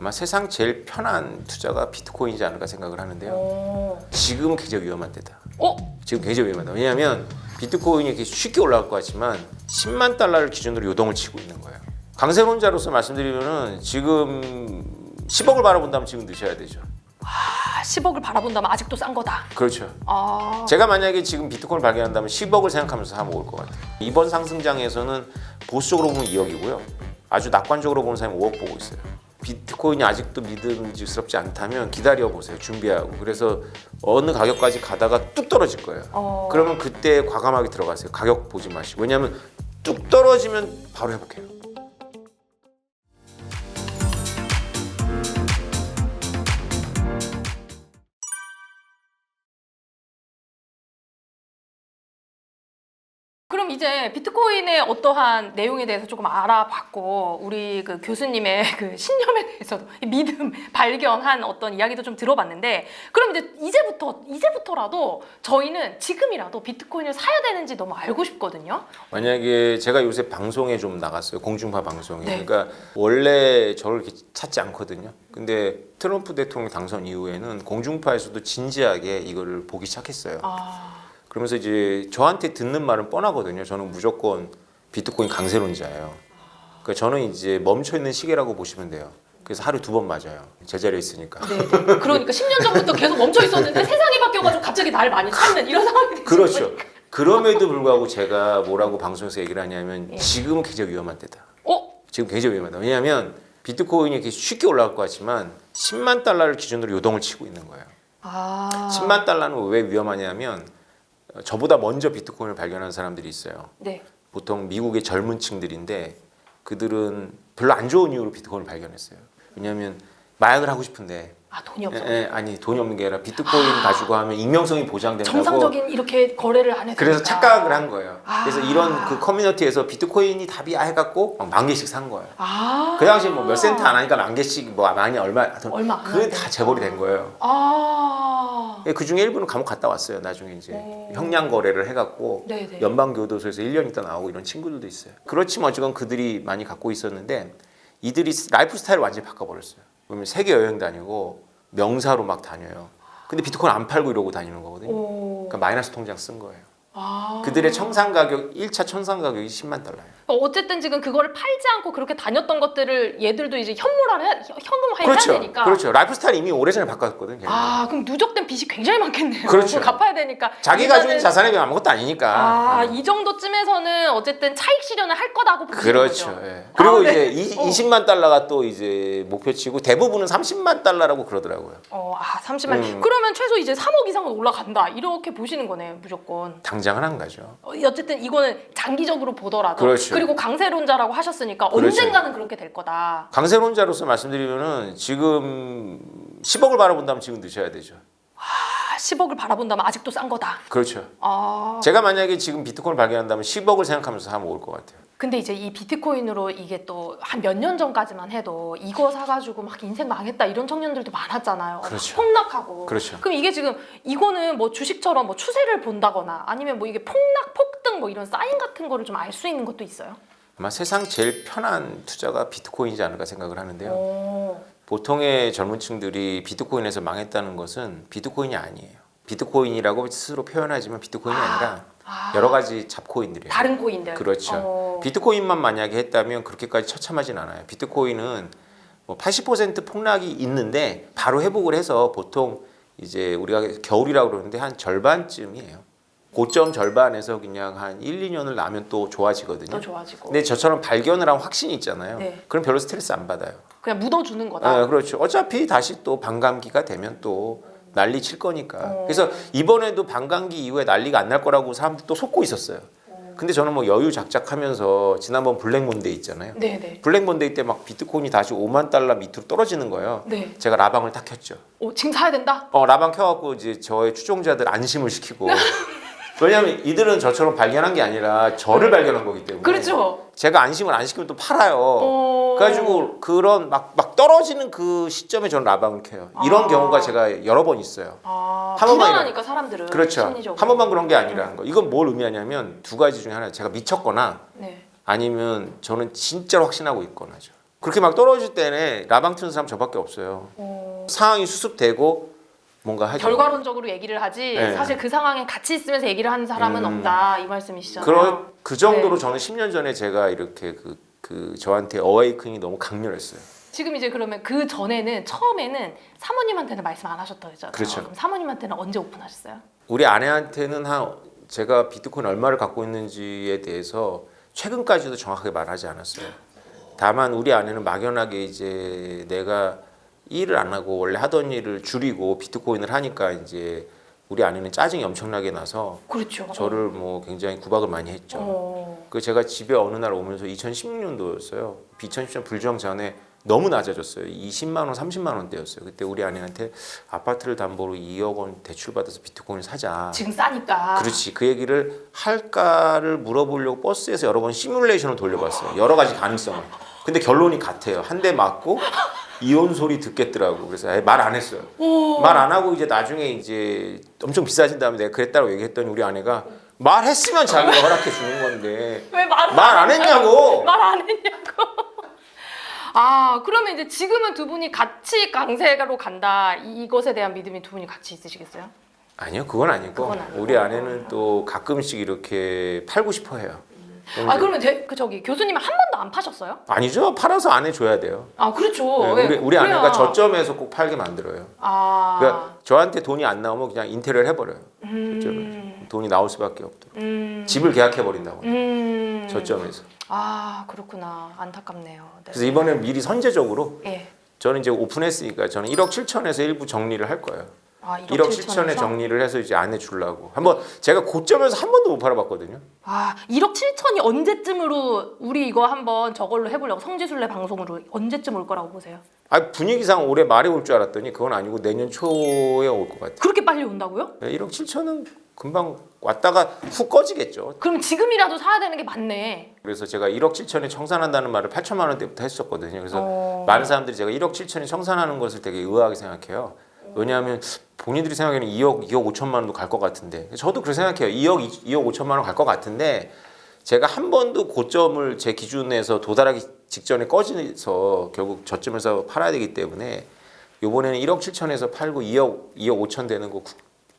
아마 세상 제일 편한 투자가 비트코인이지 않을까 생각을 하는데요. 지금은 굉장히 위험한 때다. 지금 굉장히 위험하다. 왜냐하면 비트코인이 이렇게 쉽게 올라갈 것 같지만 10만 달러를 기준으로 요동을 치고 있는 거예요. 강세론자로서 말씀드리면은 지금 10억을 바라본다면 지금 넣으셔야 되죠. 10억을 바라본다면 아직도 싼 거다. 그렇죠. 제가 만약에 지금 비트코인을 발견한다면 10억을 생각하면서 사면 올 것 같아요. 이번 상승장에서는 보수적으로 보면 2억이고요. 아주 낙관적으로 보는 사람이 5억 보고 있어요. 비트코인이 아직도 믿음직스럽지 않다면 기다려보세요. 준비하고. 그래서 어느 가격까지 가다가 뚝 떨어질 거예요. 그러면 그때 과감하게 들어가세요. 가격 보지 마시고. 왜냐하면 뚝 떨어지면 바로 회복해요. 그럼 이제 비트코인의 어떠한 내용에 대해서 조금 알아봤고 우리 그 교수님의 그 신념에 대해서도 믿음 발견한 어떤 이야기도 좀 들어봤는데 그럼 이제 이제부터라도 저희는 지금이라도 비트코인을 사야 되는지 너무 알고 싶거든요. 만약에 제가 요새 방송에 좀 나갔어요. 공중파 방송에. 네. 그러니까 원래 저를 이렇게 찾지 않거든요. 근데 트럼프 대통령 당선 이후에는 공중파에서도 진지하게 이거를 보기 시작했어요. 그러면서 이제 저한테 듣는 말은 뻔하거든요. 저는 무조건 비트코인 강세론자예요. 그러니까 저는 이제 멈춰 있는 시계라고 보시면 돼요. 그래서 하루 2번 맞아요. 제자리에 있으니까. 네. 그러니까 10년 전부터 계속 멈춰 있었는데 세상이 바뀌어가지고 갑자기 날 많이 찾는 이런 상황이 되죠. 그렇죠. 그럼에도 불구하고 제가 뭐라고 방송에서 얘기를 하냐면 지금은 굉장히 위험한 때다. 지금 굉장히 위험하다. 왜냐하면 비트코인이 이렇게 쉽게 올라갈 것 같지만 10만 달러를 기준으로 요동을 치고 있는 거예요. 10만 달러는 왜 위험하냐면 저보다 먼저 비트코인을 발견한 사람들이 있어요. 네. 보통 미국의 젊은 층들인데 그들은 별로 안 좋은 이유로 비트코인을 발견했어요. 왜냐하면 마약을 하고 싶은데 돈이 없어. 아니 돈이 없는 게 아니라 비트코인 가지고 하면 익명성이 보장된다고 정상적인 이렇게 거래를 안 해서 그래서 착각을 한 거예요. 그래서 이런 그 커뮤니티에서 비트코인이 답이야 해갖고 막 10,000개씩 산 거예요. 그 당시에 뭐 몇 센트 안 하니까 10,000개씩 뭐 많이 얼마 그게 다 재벌이 된 거예요. 그 중에 일부는 감옥 갔다 왔어요. 나중에 이제 형량 거래를 해갖고 네네. 연방교도소에서 1년 있다 나오고 이런 친구들도 있어요. 그렇지만 어쨌건 그들이 많이 갖고 있었는데 이들이 라이프 스타일을 완전히 바꿔버렸어요. 그러면 세계 여행 다니고 명사로 막 다녀요. 근데 비트코인 안 팔고 이러고 다니는 거거든요. 그러니까 마이너스 통장 쓴 거예요. 그들의 청산 가격 1차 청산 가격이 10만 달러예요. 어쨌든 지금 그거를 팔지 않고 그렇게 다녔던 것들을 얘들도 이제 현금화해야 그렇죠. 되니까. 그렇죠. 라이프 스타일 이미 오래전에 바꿨거든요. 걔네는. 그럼 누적된 빚이 굉장히 많겠네요. 그렇죠. 갚아야 되니까. 자기 가지고 있는 자산에 비하면 아무것도 아니니까. 이 정도쯤에서는 어쨌든 차익 실현을 할 거다고 보시는 그렇죠. 거죠. 예. 그리고 네. 이제 20만 달러가 또 이제 목표치고 대부분은 30만 달러라고 그러더라고요. 30만. 그러면 최소 이제 3억 이상은 올라간다. 이렇게 보시는 거네요, 무조건. 당장은 안 가죠. 어쨌든 이거는 장기적으로 보더라도. 그렇죠. 그리고 강세론자라고 하셨으니까 그렇죠. 언젠가는 그렇게 될 거다. 강세론자로서 말씀드리면은 지금 10억을 바라본다면 지금 넣으셔야 되죠. 10억을 바라본다면 아직도 싼 거다. 그렇죠. 제가 만약에 지금 비트코인을 발견한다면 10억을 생각하면서 사면 올 것 같아요. 근데 이제 이 비트코인으로 이게 또 한 몇 년 전까지만 해도 이거 사가지고 막 인생 망했다 이런 청년들도 많았잖아요. 그렇죠. 폭락하고. 그렇죠. 그럼 이게 지금 이거는 뭐 주식처럼 뭐 추세를 본다거나 아니면 뭐 이게 폭등 뭐 이런 사인 같은 거를 좀 알 수 있는 것도 있어요? 아마 세상 제일 편한 투자가 비트코인이지 않을까 생각을 하는데요. 보통의 젊은 층들이 비트코인에서 망했다는 것은 비트코인이 아니에요. 비트코인이라고 스스로 표현하지만 비트코인이 아니라 여러 가지 잡코인들이에요. 다른 코인들. 그렇죠. 비트코인만 만약에 했다면 그렇게까지 처참하진 않아요. 비트코인은 뭐 80% 폭락이 있는데 바로 회복을 해서 보통 이제 우리가 겨울이라고 그러는데 한 절반쯤이에요. 고점 절반에서 그냥 한 1, 2년을 나면 또 좋아지거든요. 또 좋아지고. 근데 저처럼 발견을 한 확신이 있잖아요. 네. 그럼 별로 스트레스 안 받아요. 그냥 묻어주는 거다. 네, 그렇죠. 어차피 다시 또 반감기가 되면 또 난리 칠 거니까. 그래서 이번에도 반감기 이후에 난리가 안 날 거라고 사람들 또 속고 있었어요. 근데 저는 뭐 여유 작작하면서 지난번 블랙몬데이 있잖아요. 네네. 블랙몬데이 때 막 비트코인이 다시 5만 달러 밑으로 떨어지는 거예요. 네. 제가 라방을 딱 켰죠. 지금 사야 된다? 라방 켜갖고 이제 저의 추종자들 안심을 시키고. 왜냐하면 이들은 저처럼 발견한 게 아니라 저를 발견한 거기 때문에. 그렇죠. 제가 안심을 안 시키면 또 팔아요. 그래가지고 그런 막 떨어지는 그 시점에 저는 라방을 켜요. 이런 경우가 제가 여러 번 있어요. 한 번만 불안하니까 사람들은. 그렇죠. 심리적으로. 한 번만 그런 게 아니라는 거. 이건 뭘 의미하냐면 두 가지 중에 하나. 제가 미쳤거나 네. 아니면 저는 진짜로 확신하고 있거나죠. 그렇게 막 떨어질 때는 라방 트는 사람 저밖에 없어요. 상황이 수습되고 뭔가 하죠. 결과론적으로 얘기를 하지 네. 사실 그 상황에 같이 있으면서 얘기를 하는 사람은 없다 이 말씀이시잖아요. 그 정도로 네. 저는 10년 전에 제가 이렇게 그 저한테 어웨이크닝이 너무 강렬했어요. 지금 이제 그러면 그 전에는 처음에는 사모님한테는 말씀 안 하셨다고 했잖아요. 그렇죠. 그럼 사모님한테는 언제 오픈하셨어요? 우리 아내한테는 제가 비트코인 얼마를 갖고 있는지에 대해서 최근까지도 정확하게 말하지 않았어요. 다만 우리 아내는 막연하게 이제 내가 일을 안 하고 원래 하던 일을 줄이고 비트코인을 하니까 이제 우리 아내는 짜증이 엄청나게 나서 그렇죠. 저를 뭐 굉장히 구박을 많이 했죠. 그 제가 집에 어느 날 오면서 2016년도였어요. 2010년 불정 전에 너무 낮아졌어요. 20만 원, 30만 원대였어요. 그때 우리 아내한테 아파트를 담보로 2억 원 대출 받아서 비트코인을 사자. 지금 싸니까. 그렇지. 그 얘기를 할까를 물어보려고 버스에서 여러 번 시뮬레이션을 돌려봤어요. 여러 가지 가능성을. 근데 결론이 같아요. 한 대 맞고 이혼 소리 듣겠더라고. 그래서 말 안 했어요. 말 안 하고 이제 나중에 이제 엄청 비싸진 다음에 내가 그랬다고 얘기했더니 우리 아내가 말했으면 자기가 허락해 주는 건데 왜 말을 말 안 했냐고. 말 안 했냐고. 아 그러면 이제 지금은 두 분이 같이 강세로 간다 이것에 대한 믿음이 두 분이 같이 있으시겠어요? 아니요, 그건 아니고 그건 아니고. 우리 아내는 또 가끔씩 이렇게 팔고 싶어 해요. 아 그러면 저기 교수님은 한 번도 안 파셨어요? 아니죠. 팔아서 아내 줘야 돼요. 아 그렇죠. 네, 왜? 우리 아내가 그래야- 저점에서 꼭 팔게 만들어요. 아. 그러니까 저한테 돈이 안 나오면 그냥 인테리어를 해버려요. 저점에서. 돈이 나올 수밖에 없도록. 집을 계약해 버린다고. 저점에서. 아 그렇구나. 안타깝네요. 네. 그래서 이번에 미리 선제적으로 예. 저는 이제 오픈했으니까 저는 1억 7천에서 일부 정리를 할 거예요. 아 1억 7천에 정리를 해서 이제 아내 주려고. 한번 제가 고점에서 한 번도 못 팔아봤거든요. 아 1억 7천이 언제쯤으로 우리 이거 한번 저걸로 해보려고 성지순례 방송으로 언제쯤 올 거라고 보세요? 아 분위기상 올해 말에 올 줄 알았더니 그건 아니고 내년 초에 올 것 같아요. 그렇게 빨리 온다고요? 1억 7천은 금방 왔다가 훅 꺼지겠죠. 그럼 지금이라도 사야 되는 게 맞네. 그래서 제가 1억 7천에 청산한다는 말을 8천만 원대부터 했었거든요. 그래서 많은 사람들이 제가 1억 7천에 청산하는 것을 되게 의아하게 생각해요. 왜냐하면 본인들이 생각에는 2억 5천만 원도 갈 것 같은데 저도 그렇게 생각해요. 2억 5천만 원 갈 것 같은데 제가 한 번도 고점을 제 기준에서 도달하기 직전에 꺼지서 결국 저점에서 팔아야 되기 때문에 이번에는 1억 7천에서 팔고 2억 5천 되는 거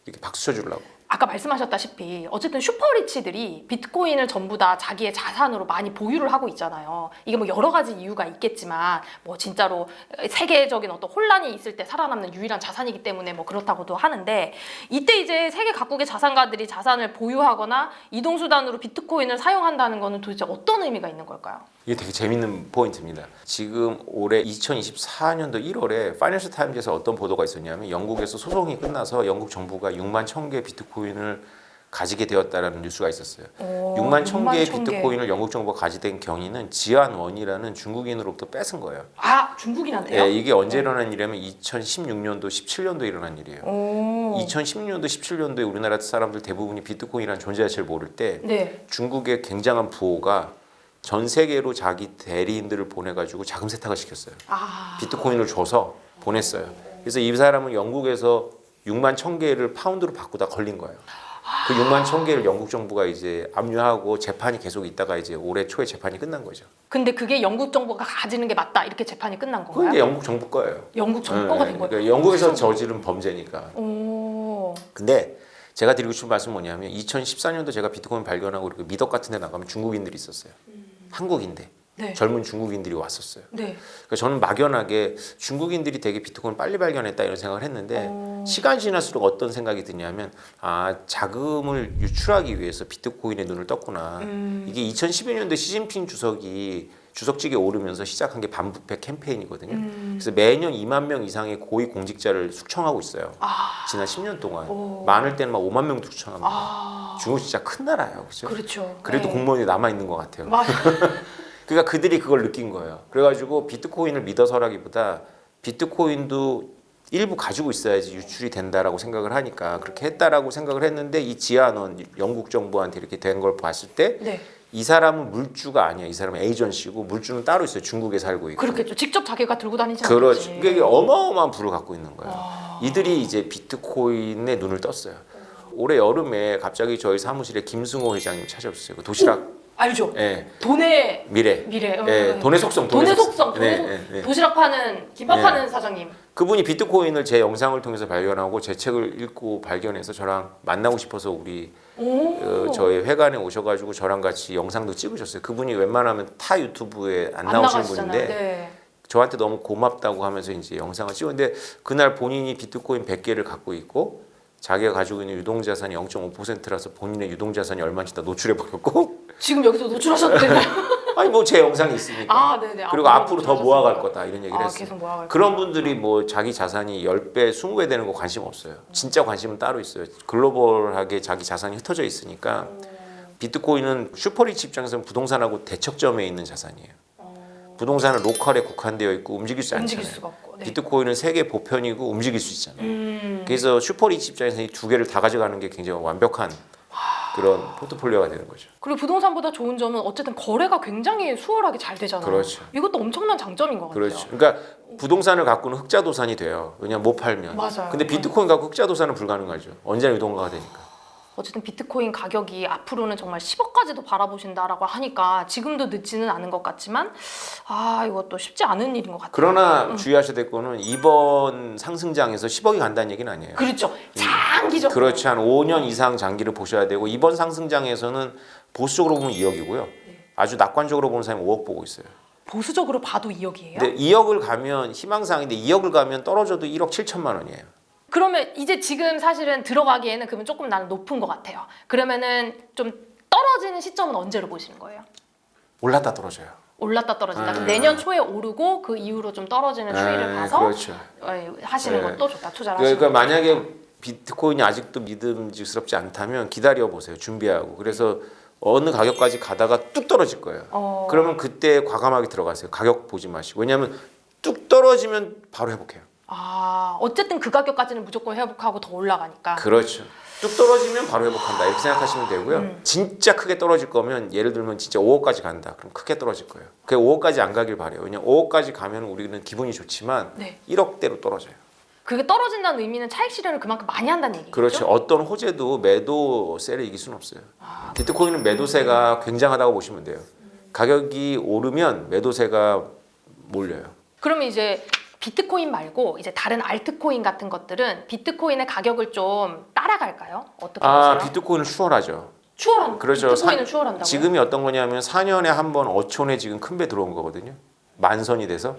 이렇게 박수 쳐주려고. 아까 말씀하셨다시피 어쨌든 슈퍼리치들이 비트코인을 전부 다 자기의 자산으로 많이 보유를 하고 있잖아요. 이게 뭐 여러 가지 이유가 있겠지만 뭐 진짜로 세계적인 어떤 혼란이 있을 때 살아남는 유일한 자산이기 때문에 뭐 그렇다고도 하는데 이때 이제 세계 각국의 자산가들이 자산을 보유하거나 이동수단으로 비트코인을 사용한다는 거는 도대체 어떤 의미가 있는 걸까요? 이게 되게 재밌는 포인트입니다. 지금 올해 2024년도 1월에 파이낸셜 타임즈에서 어떤 보도가 있었냐면 영국에서 소송이 끝나서 영국 정부가 6만 1,000개 비트코인을 가지게 되었다라는 뉴스가 있었어요. 6만 1,000개의 6만 1,000개. 비트코인을 영국 정부가 가지된 경위는 지안원이라는 중국인으로부터 뺏은 거예요. 아 중국인한테요? 예, 이게 언제 일어난 일이냐면 2016년도, 17년도에 일어난 일이에요. 2016년도, 17년도에 우리나라 사람들 대부분이 비트코인이라는 존재 자체를 모를 때 네. 중국의 굉장한 부호가 전 세계로 자기 대리인들을 보내가지고 자금 세탁을 시켰어요. 아. 비트코인을 줘서 보냈어요. 그래서 이 사람은 영국에서 6만 1,000개를 파운드로 바꾸다 걸린 거예요. 그 6만 1,000개를 영국 정부가 이제 압류하고 재판이 계속 있다가 이제 올해 초에 재판이 끝난 거죠. 근데 그게 영국 정부가 가지는 게 맞다 이렇게 재판이 끝난 그게 건가요? 영국 정부 거예요. 영국 정부가 된 거예요? 그러니까 영국에서 저지른 범죄니까. 오. 근데 제가 드리고 싶은 말씀은 뭐냐면 2014년도 제가 비트코인 발견하고 이렇게 미덕 같은 데 나가면 중국인들이 있었어요. 한국인데 네. 젊은 중국인들이 왔었어요. 네. 그러니까 저는 막연하게 중국인들이 되게 비트코인을 빨리 발견했다 이런 생각을 했는데 시간이 지날수록 어떤 생각이 드냐면 아 자금을 유출하기 위해서 비트코인에 눈을 떴구나. 이게 2012년도에 시진핑 주석이 주석직에 오르면서 시작한 게 반부패 캠페인이거든요. 그래서 매년 2만 명 이상의 고위 공직자를 숙청하고 있어요. 지난 10년 동안. 많을 때는 막 5만 명도 숙청합니다. 중국 진짜 큰 나라예요. 그렇죠? 그렇죠. 그래도 네. 공무원이 남아 있는 것 같아요. 맞아요. 그러니까 그들이 그걸 느낀 거예요. 그래가지고 비트코인을 믿어서라기보다 비트코인도 일부 가지고 있어야지 유출이 된다라고 생각을 하니까 그렇게 했다라고 생각을 했는데 이 지안원 영국 정부한테 이렇게 된 걸 봤을 때 이 네. 사람은 물주가 아니야. 이 사람은 에이전시고 물주는 따로 있어요. 중국에 살고 있고. 그렇겠죠. 직접 자기가 들고 다니지 그렇지. 않겠지. 그게 어마어마한 부를 갖고 있는 거예요. 이들이 이제 비트코인에 눈을 떴어요. 올해 여름에 갑자기 저희 사무실에 김승호 회장님 찾아오셨어요. 그 도시락 알죠. 예. 돈의 미래. 예. 돈의 속성. 돈의 속성. 네. 도시락 파는 김밥 파는 사장님. 그분이 비트코인을 제 영상을 통해서 발견하고 제 책을 읽고 발견해서 저랑 만나고 싶어서 우리 저희 회관에 오셔가지고 저랑 같이 영상도 찍으셨어요. 그분이 웬만하면 타 유튜브에 안 나오시는 분인데 네. 저한테 너무 고맙다고 하면서 이제 영상을 찍었는데 그날 본인이 비트코인 100개를 갖고 있고 자기가 가지고 있는 유동자산이 0.5%라서 본인의 유동자산이 얼마인지 다 노출해 버렸고 지금 여기서 노출하셔도 되나요? 아니 뭐 제 영상이 있으니까 네네. 그리고 앞으로 더 모아갈 거다 이런 얘기를 했어요. 계속 모아갈 그런 분들이 뭐 자기 자산이 10배, 20배 되는 거 관심 없어요. 진짜 관심은 따로 있어요. 글로벌하게 자기 자산이 흩어져 있으니까 비트코인은 슈퍼리치 입장에서는 부동산하고 대척점에 있는 자산이에요. 부동산은 로컬에 국한되어 있고 움직일 수 움직일 않잖아요. 수가 없고. 네. 비트코인은 세계 보편이고 움직일 수 있잖아요. 그래서 슈퍼리치 입장에서 이 두 개를 다 가져가는 게 굉장히 완벽한 그런 포트폴리오가 되는 거죠. 그리고 부동산보다 좋은 점은 어쨌든 거래가 굉장히 수월하게 잘 되잖아요. 그렇죠. 이것도 엄청난 장점인 것 같아요. 그렇죠. 그러니까 부동산을 갖고는 흑자도산이 돼요. 왜냐면 못 팔면. 맞아요. 근데 비트코인 갖고 흑자도산은 불가능하죠. 언제나 유동화가 되니까. 어쨌든 비트코인 가격이 앞으로는 정말 10억까지도 바라보신다라고 하니까 지금도 늦지는 않은 것 같지만 이것도 쉽지 않은 일인 것 같아요. 그러나 주의하셔야 될 거는 이번 상승장에서 10억이 간다는 얘기는 아니에요. 그렇죠. 장기적. 그렇지. 한 5년 이상 장기를 보셔야 되고 이번 상승장에서는 보수적으로 보면 2억이고요. 아주 낙관적으로 보는 사람이 5억 보고 있어요. 보수적으로 봐도 2억이에요? 근데 2억을 가면 희망사항인데 2억을 가면 떨어져도 1억 7천만 원이에요. 그러면 이제 지금 사실은 들어가기에는 그러면 조금 나는 높은 것 같아요. 그러면은 좀 떨어지는 시점은 언제로 보시는 거예요? 올랐다 떨어져요. 올랐다 떨어진다. 그럼 내년 초에 오르고 그 이후로 좀 떨어지는 추이를 봐서 그렇죠. 하시는 네. 것도 좋다. 투자를 하시는 그러니까 것도 만약에 좋다. 비트코인이 아직도 믿음직스럽지 않다면 기다려 보세요. 준비하고. 그래서 어느 가격까지 가다가 뚝 떨어질 거예요. 그러면 그때 과감하게 들어가세요. 가격 보지 마시고. 왜냐하면 뚝 떨어지면 바로 회복해요. 어쨌든 그 가격까지는 무조건 회복하고 더 올라가니까. 그렇죠. 뚝 떨어지면 바로 회복한다 이렇게 생각하시면 되고요. 진짜 크게 떨어질 거면 예를 들면 진짜 5억까지 간다. 그럼 크게 떨어질 거예요. 그 5억까지 안 가길 바래요. 왜냐면 5억까지 가면 우리는 기분이 좋지만 네. 1억대로 떨어져요. 그게 떨어진다는 의미는 차익 실현을 그만큼 많이 한다는 얘기죠. 그렇죠. 어떤 호재도 매도세를 이길 수는 없어요. 비트코인은 매도세가 굉장하다고 보시면 돼요. 가격이 오르면 매도세가 몰려요. 그러면 이제 비트코인 말고 이제 다른 알트코인 같은 것들은 비트코인의 가격을 좀 따라갈까요? 어떻게 보세요? 비트코인은 추월하죠. 추월한 그렇죠. 비트코인은 추월한다고요? 지금이 어떤 거냐면 4년에 한 번 어촌에 지금 큰 배 들어온 거거든요. 만선이 돼서.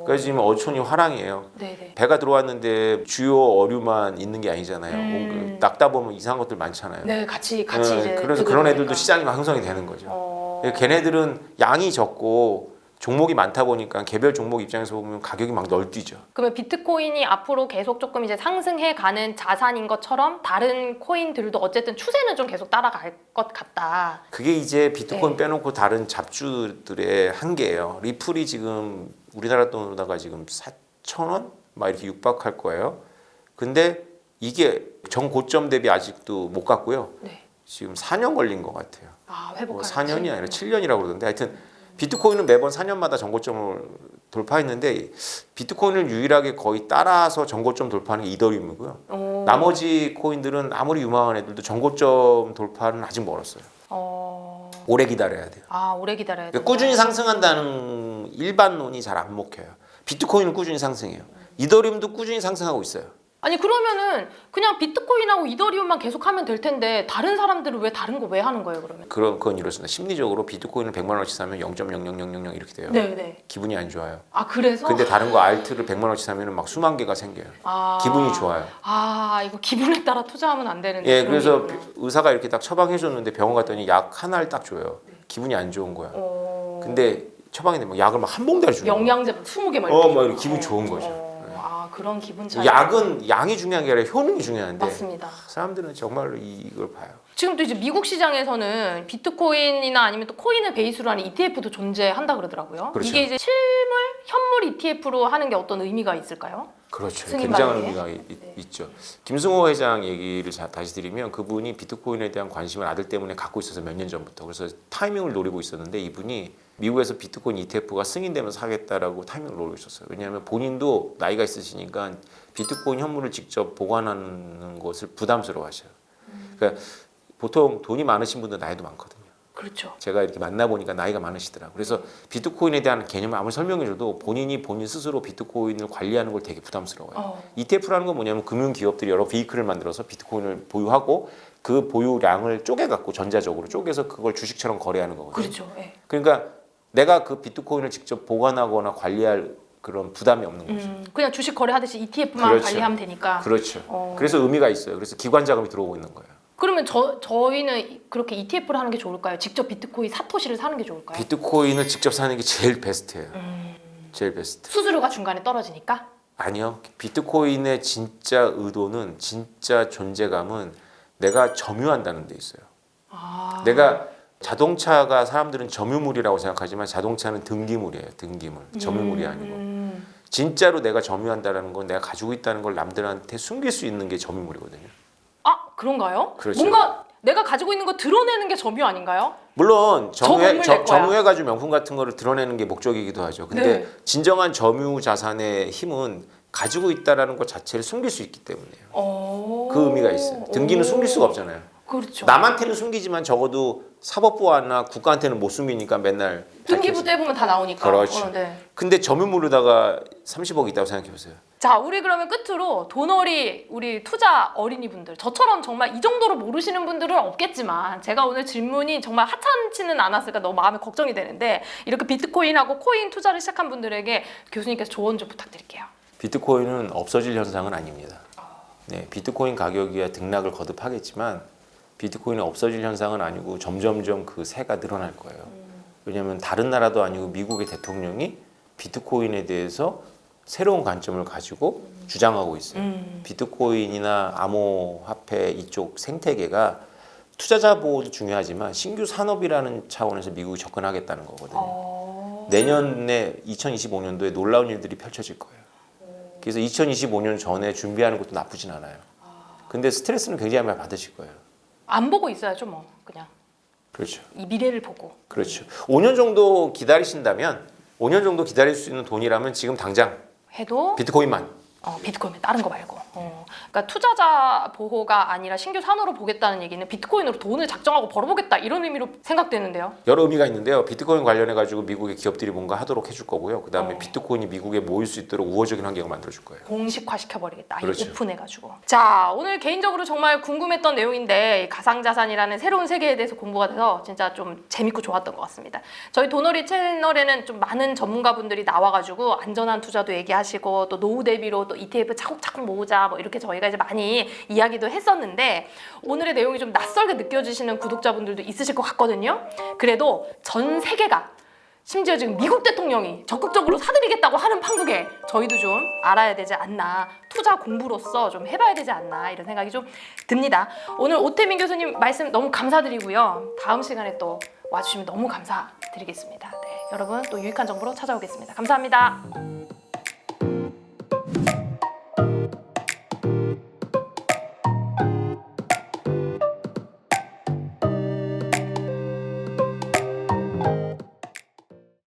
그래서 지금 어촌이 화랑이에요. 네네. 배가 들어왔는데 주요 어류만 있는 게 아니잖아요. 낚다 보면 이상한 것들 많잖아요. 네, 같이 이제 그래서 그런 애들도 시장이 막 형성이 되는 거죠. 걔네들은 양이 적고 종목이 많다 보니까 개별 종목 입장에서 보면 가격이 막 널뛰죠. 그러면 비트코인이 앞으로 계속 조금 이제 상승해 가는 자산인 것처럼 다른 코인들도 어쨌든 추세는 좀 계속 따라갈 것 같다. 그게 이제 비트코인 빼놓고 다른 잡주들의 한계예요. 리플이 지금 우리나라 돈으로다가 지금 4,000원 막 이렇게 육박할 거예요. 근데 이게 전 고점 대비 아직도 못 갔고요. 네. 지금 4년 걸린 것 같아요. 회복하는 4년이 아니라 7년이라고 그러던데 하여튼 비트코인은 매번 4년마다 전고점을 돌파했는데 비트코인을 유일하게 거의 따라서 전고점 돌파하는 게 이더리움이고요. 나머지 코인들은 아무리 유망한 애들도 전고점 돌파는 아직 멀었어요. 오래 기다려야 돼요. 오래 기다려야 돼요. 꾸준히 상승한다는 일반론이 잘 안 먹혀요. 비트코인은 꾸준히 상승해요. 이더리움도 꾸준히 상승하고 있어요. 아니 그러면은 그냥 비트코인하고 이더리움만 계속하면 될 텐데 다른 사람들은 왜 다른 거 왜 하는 거예요 그러면? 그건 이렇습니다. 심리적으로 비트코인을 100만 원치 사면 0.00000 이렇게 돼요. 네. 기분이 안 좋아요. 그래서? 근데 다른 거 알트를 100만 원치 사면 막 수만 개가 생겨요. 기분이 좋아요. 이거 기분에 따라 투자하면 안 되는데. 예, 그래서 의사가 이렇게 딱 처방해 줬는데 병원 갔더니 약 하나를 딱 줘요. 기분이 안 좋은 거야. 근데 처방인데 막 약을 막 한 봉다리 주는 거야. 영양제 20개 막 막 이렇게 기분 좋은 거죠. 그런 기분 차이. 약은 양이 중요한 게 아니라 효능이 중요한데 맞습니다. 사람들은 정말로 이걸 봐요. 지금 또 이제 미국 시장에서는 비트코인이나 아니면 또 코인을 베이스로 하는 ETF도 존재한다 그러더라고요. 그렇죠. 이게 이제 실물 현물 ETF로 하는 게 어떤 의미가 있을까요? 그렇죠. 승인 굉장한 받는 게? 의미가 있죠. 김승호 회장 얘기를 다시 드리면 그분이 비트코인에 대한 관심을 아들 때문에 갖고 있어서 몇 년 전부터 그래서 타이밍을 노리고 있었는데 이분이 미국에서 비트코인 ETF가 승인되면서 사겠다라고 타이밍을 노리고 있었어요. 왜냐하면 본인도 나이가 있으시니까 비트코인 현물을 직접 보관하는 것을 부담스러워하셔요. 그러니까 보통 돈이 많으신 분들 나이도 많거든요. 그렇죠. 제가 이렇게 만나보니까 나이가 많으시더라고요. 그래서 비트코인에 대한 개념을 아무리 설명해줘도 본인 스스로 비트코인을 관리하는 걸 되게 부담스러워요. ETF라는 건 뭐냐면 금융기업들이 여러 베이클을 만들어서 비트코인을 보유하고 그 보유량을 쪼개갖고 전자적으로 쪼개서 그걸 주식처럼 거래하는 거거든요. 그렇죠. 예. 그러니까 내가 그 비트코인을 직접 보관하거나 관리할 그런 부담이 없는 거죠. 그냥 주식 거래하듯이 ETF만 그렇죠. 관리하면 되니까. 그렇죠. 그래서 의미가 있어요. 그래서 기관 자금이 들어오고 있는 거예요. 그러면 저희는 그렇게 ETF를 하는 게 좋을까요? 직접 비트코인 사토시를 사는 게 좋을까요? 비트코인을 직접 사는 게 제일 베스트예요. 제일 베스트. 수수료가 중간에 떨어지니까? 아니요. 비트코인의 진짜 의도는, 진짜 존재감은 내가 점유한다는 데 있어요. 내가 자동차가 사람들은 점유물이라고 생각하지만 자동차는 등기물이에요. 등기물. 점유물이 아니고. 진짜로 내가 점유한다는 건 내가 가지고 있다는 걸 남들한테 숨길 수 있는 게 점유물이거든요. 아, 그런가요? 그렇죠. 뭔가 내가 가지고 있는 거 드러내는 게 점유 아닌가요? 물론 건물 내 거야. 점유해가지고 명품 같은 거를 드러내는 게 목적이기도 하죠. 근데 네. 진정한 점유 자산의 힘은 가지고 있다라는 것 자체를 숨길 수 있기 때문이에요. 그 의미가 있어요. 등기는 숨길 수가 없잖아요. 그렇죠. 남한테는 숨기지만 적어도 사법부나 국가한테는 못 숨기니까 맨날 등기부 떼보면 다 나오니까. 그렇죠. 네. 근데 점유물로다가 30억 있다고 생각해 보세요. 자, 우리 그러면 끝으로 돈어리 우리 투자 어린이분들, 저처럼 정말 이 정도로 모르시는 분들은 없겠지만 제가 오늘 질문이 정말 하찮지는 않았을까 너무 마음에 걱정이 되는데 이렇게 비트코인하고 코인 투자를 시작한 분들에게 교수님께서 조언 좀 부탁드릴게요. 비트코인은 없어질 현상은 아닙니다. 네, 비트코인 가격이 등락을 거듭하겠지만 비트코인은 없어질 현상은 아니고 점점점 그 세가 늘어날 거예요. 왜냐하면 다른 나라도 아니고 미국의 대통령이 비트코인에 대해서 새로운 관점을 가지고 주장하고 있어요. 비트코인이나 암호화폐 이쪽 생태계가 투자자 보호도 중요하지만 신규 산업이라는 차원에서 미국이 접근하겠다는 거거든요. 내년에 2025년도에 놀라운 일들이 펼쳐질 거예요. 그래서 2025년 전에 준비하는 것도 나쁘진 않아요. 근데 스트레스는 굉장히 많이 받으실 거예요. 안 보고 있어야죠, 뭐 그냥. 그렇죠. 이 미래를 보고. 그렇죠. 5년 정도 기다리신다면 5년 정도 기다릴 수 있는 돈이라면 지금 당장 해도 비트코인만. 비트코인 다른 거 말고. 그러니까 투자자 보호가 아니라 신규 산업으로 보겠다는 얘기는 비트코인으로 돈을 작정하고 벌어보겠다 이런 의미로 생각되는데요. 여러 의미가 있는데요. 비트코인 관련해 가지고 미국의 기업들이 뭔가 하도록 해줄 거고요. 그다음에 비트코인이 미국에 모일 수 있도록 우호적인 환경을 만들어 줄 거예요. 공식화 시켜버리겠다. 그렇죠. 오픈해가지고. 자, 오늘 개인적으로 정말 궁금했던 내용인데 가상자산이라는 새로운 세계에 대해서 공부가 돼서 진짜 좀 재밌고 좋았던 것 같습니다. 저희 돈어리 채널에는 좀 많은 전문가분들이 나와가지고 안전한 투자도 얘기하시고 또 노후 대비로 또 ETF 차곡차곡 모으자 뭐 이렇게 저희가 이제 많이 이야기도 했었는데 오늘의 내용이 좀 낯설게 느껴지시는 구독자분들도 있으실 것 같거든요. 그래도 전 세계가 심지어 지금 미국 대통령이 적극적으로 사들이겠다고 하는 판국에 저희도 좀 알아야 되지 않나, 투자 공부로서 좀 해봐야 되지 않나 이런 생각이 좀 듭니다. 오늘 오태민 교수님 말씀 너무 감사드리고요. 다음 시간에 또 와주시면 너무 감사드리겠습니다. 네, 여러분 또 유익한 정보로 찾아오겠습니다. 감사합니다.